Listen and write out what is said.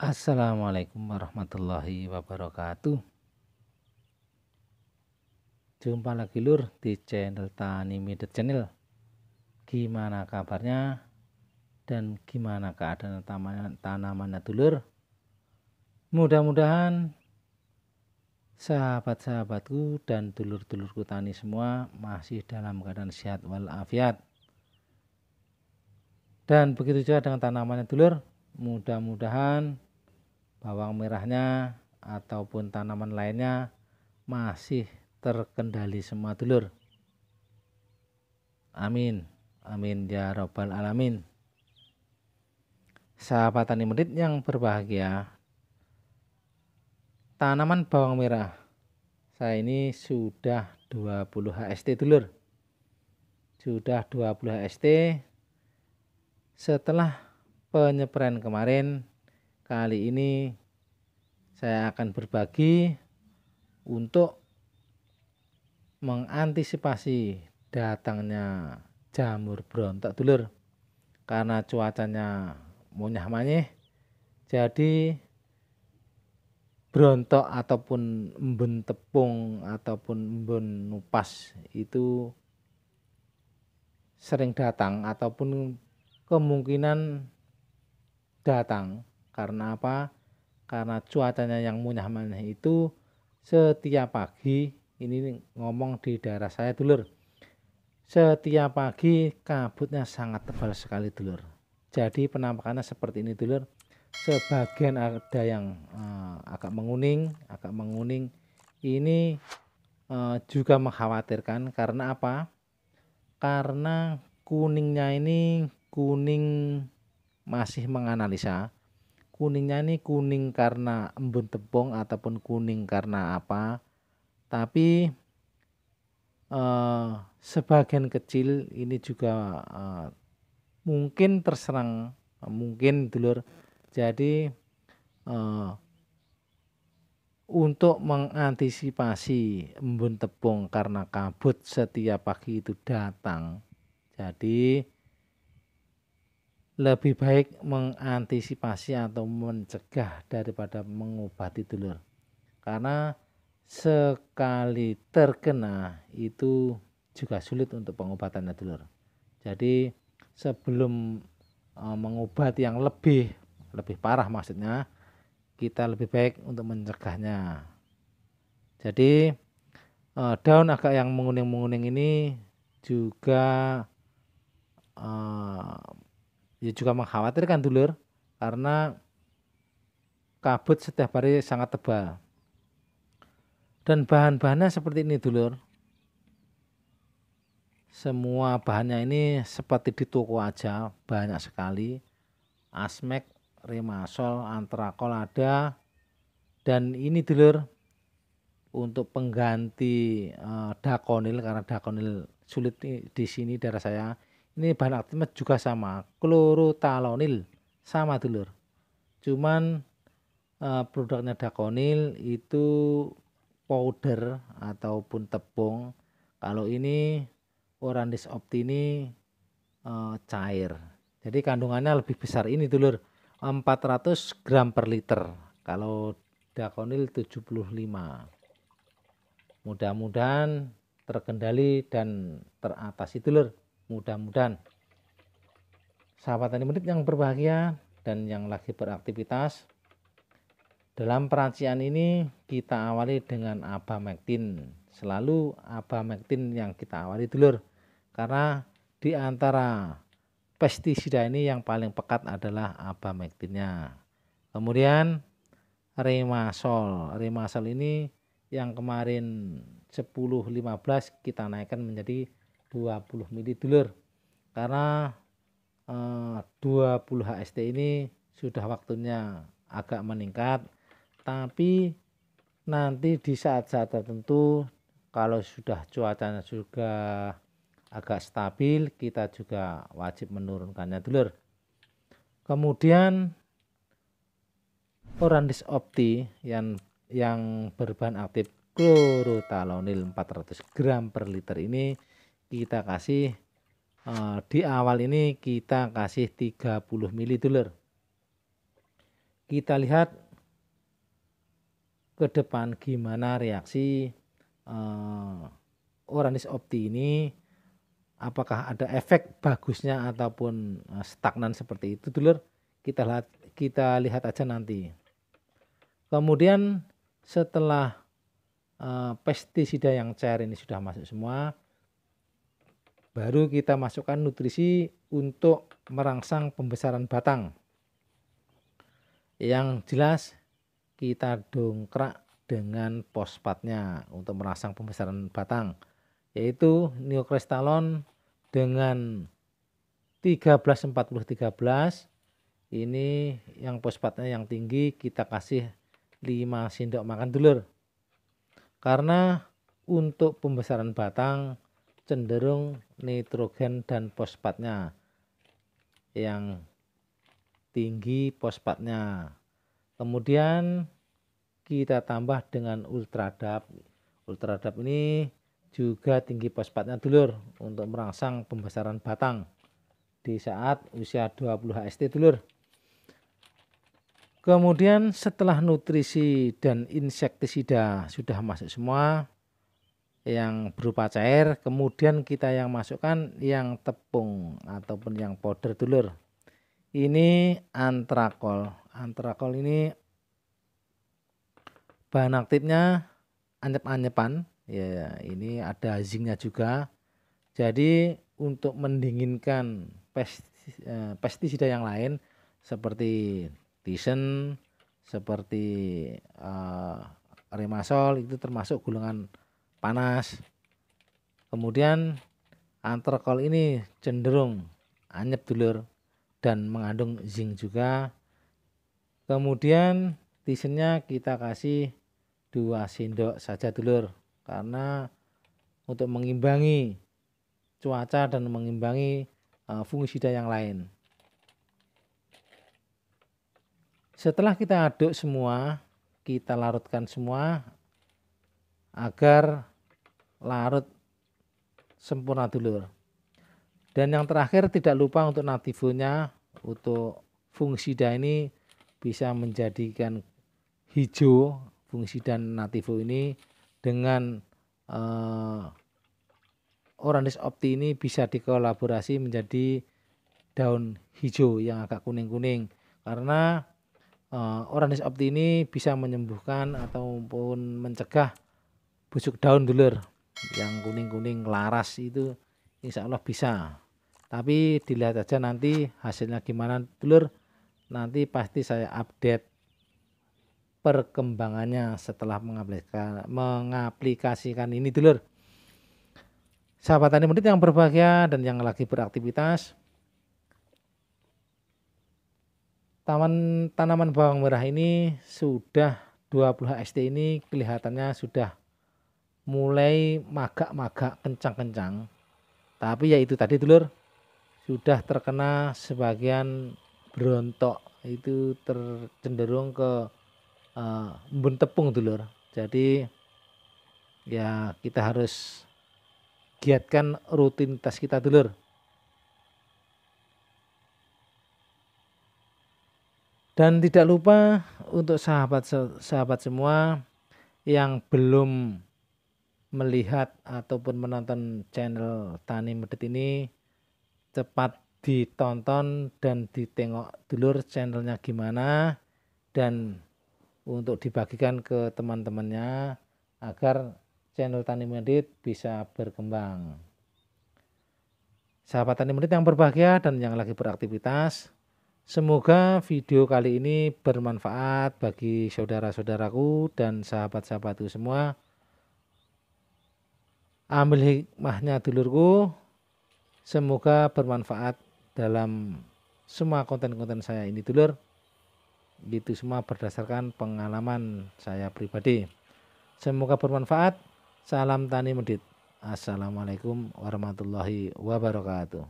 Assalamualaikum warahmatullahi wabarakatuh. Jumpa lagi lur di channel Tani Midet Channel. Gimana kabarnya dan gimana keadaan tanamannya dulur? Mudah-mudahan sahabat-sahabatku dan dulur-dulurku tani semua masih dalam keadaan sehat walafiat. Dan begitu juga dengan tanamannya dulur. Mudah-mudahan bawang merahnya ataupun tanaman lainnya masih terkendali semua dulur. Amin, amin ya robbal alamin. Sahabat tani medit yang berbahagia, tanaman bawang merah saya ini sudah 20 HST dulur. Sudah 20 HST setelah penyepraian kemarin. Kali ini saya akan berbagi untuk mengantisipasi datangnya jamur brontok dulur. Karena cuacanya munyah manyeh, jadi brontok ataupun embun tepung ataupun embun nupas itu sering datang ataupun kemungkinan datang. Karena apa? Karena cuacanya yang munyah manyeh itu setiap pagi, ini ngomong di daerah saya dulur, setiap pagi kabutnya sangat tebal sekali dulur. Jadi penampakannya seperti ini dulur. Sebagian ada yang agak menguning. Ini juga mengkhawatirkan. Karena apa? Karena kuningnya ini kuning masih menganalisa. Kuningnya ini kuning karena embun tepung ataupun kuning karena apa. Tapi sebagian kecil ini juga mungkin terserang, mungkin dulur. Jadi untuk mengantisipasi embun tepung karena kabut setiap pagi itu datang, jadi lebih baik mengantisipasi atau mencegah daripada mengobati dulur. Karena sekali terkena itu juga sulit untuk pengobatannya dulur. Jadi sebelum mengobati yang lebih parah, maksudnya kita lebih baik untuk mencegahnya. Jadi daun agak yang menguning-menguning ini juga ya juga mengkhawatirkan dulur, karena kabut setiap hari sangat tebal. Dan bahan-bahannya seperti ini dulur. Semua bahannya ini seperti di toko aja, banyak sekali. Asmek, Remasol, Antrakol ada. Dan ini dulur untuk pengganti Dakonil, karena Dakonil sulit di sini daerah saya. Ini bahan aktifnya juga sama, Chlorothalonil, sama dulur. Cuman produknya Dakonil itu powder ataupun tepung. Kalau ini Orandis Opti ini cair. Jadi kandungannya lebih besar ini dulur, 400 gram per liter. Kalau Dakonil 75. Mudah-mudahan terkendali dan teratasi dulur. Mudah-mudahan. Sahabat tani medit yang berbahagia dan yang lagi beraktivitas, dalam peracian ini kita awali dengan abamectin. Selalu abamectin yang kita awali dulur. Karena di antara pestisida ini yang paling pekat adalah abamectinnya. Kemudian Remasol. Remasol ini yang kemarin 10-15 kita naikkan menjadi 20 mili dulur. Karena 20 HST ini sudah waktunya agak meningkat, tapi nanti di saat-saat tertentu kalau sudah cuacanya juga agak stabil, kita juga wajib menurunkannya dulur. Kemudian Orandis Opti yang berbahan aktif Chlorothalonil 400 gram per liter ini kita kasih di awal ini kita kasih 30 mili dulur. kita lihat ke depan gimana reaksi Oranis Opti ini, apakah ada efek bagusnya ataupun stagnan seperti itu dulur, kita lihat aja nanti. Kemudian setelah pestisida yang cair ini sudah masuk semua, baru kita masukkan nutrisi untuk merangsang pembesaran batang. Yang jelas kita dongkrak dengan fosfatnya untuk merangsang pembesaran batang, yaitu Neokrestalon dengan 13-40-13. Ini yang fosfatnya yang tinggi, kita kasih 5 sendok makan dulur. Karena untuk pembesaran batang cenderung nitrogen dan fosfatnya yang tinggi fosfatnya. Kemudian kita tambah dengan Ultradap. Ultradap ini juga tinggi fosfatnya dulur untuk merangsang pembesaran batang di saat usia 20 HST dulur. Kemudian setelah nutrisi dan insektisida sudah masuk semua yang berupa cair, kemudian kita yang masukkan yang tepung ataupun yang powder dulur. Ini antrakol. Antrakol ini bahan aktifnya anyep-anyepan. Ya, ini ada zinknya juga. Jadi untuk mendinginkan pestisida yang lain seperti Tisen, seperti Remasol, itu termasuk golongan panas. Kemudian antrakol ini cenderung anyep dulur dan mengandung zinc juga. Kemudian Tisennya kita kasih 2 sendok saja dulur, karena untuk mengimbangi cuaca dan mengimbangi fungisida yang lain. Setelah kita aduk semua, kita larutkan semua agar larut sempurna dulur. Dan yang terakhir tidak lupa untuk nativonya, untuk fungisida ini bisa menjadikan hijau. Fungisida nativo ini dengan Oranis Opti ini bisa dikolaborasi menjadi daun hijau yang agak kuning-kuning, karena Oranis Opti ini bisa menyembuhkan ataupun mencegah busuk daun dulur yang kuning-kuning laras itu, insya Allah bisa. Tapi dilihat aja nanti hasilnya gimana dulur, nanti pasti saya update perkembangannya setelah mengaplikasikan ini dulur. Sahabat tani murid yang berbahagia dan yang lagi beraktivitas, tanaman bawang merah ini sudah 20 HST ini kelihatannya sudah mulai magak-magak kencang-kencang. Tapi ya itu tadi dulur, sudah terkena sebagian berontok, itu tercenderung ke embun tepung dulur. Jadi ya kita harus giatkan rutinitas kita dulur. Dan tidak lupa untuk sahabat semua yang belum melihat ataupun menonton channel Tani Medit ini, cepat ditonton dan ditengok dulur channelnya gimana, dan untuk dibagikan ke teman-temannya agar channel Tani Medit bisa berkembang. Sahabat Tani Medit yang berbahagia dan yang lagi beraktivitas, semoga video kali ini bermanfaat bagi saudara-saudaraku dan sahabat-sahabatku semua. Ambil hikmahnya dulurku, semoga bermanfaat dalam semua konten-konten saya ini dulur. Itu semua berdasarkan pengalaman saya pribadi. Semoga bermanfaat. Salam Tani Medit. Assalamualaikum warahmatullahi wabarakatuh.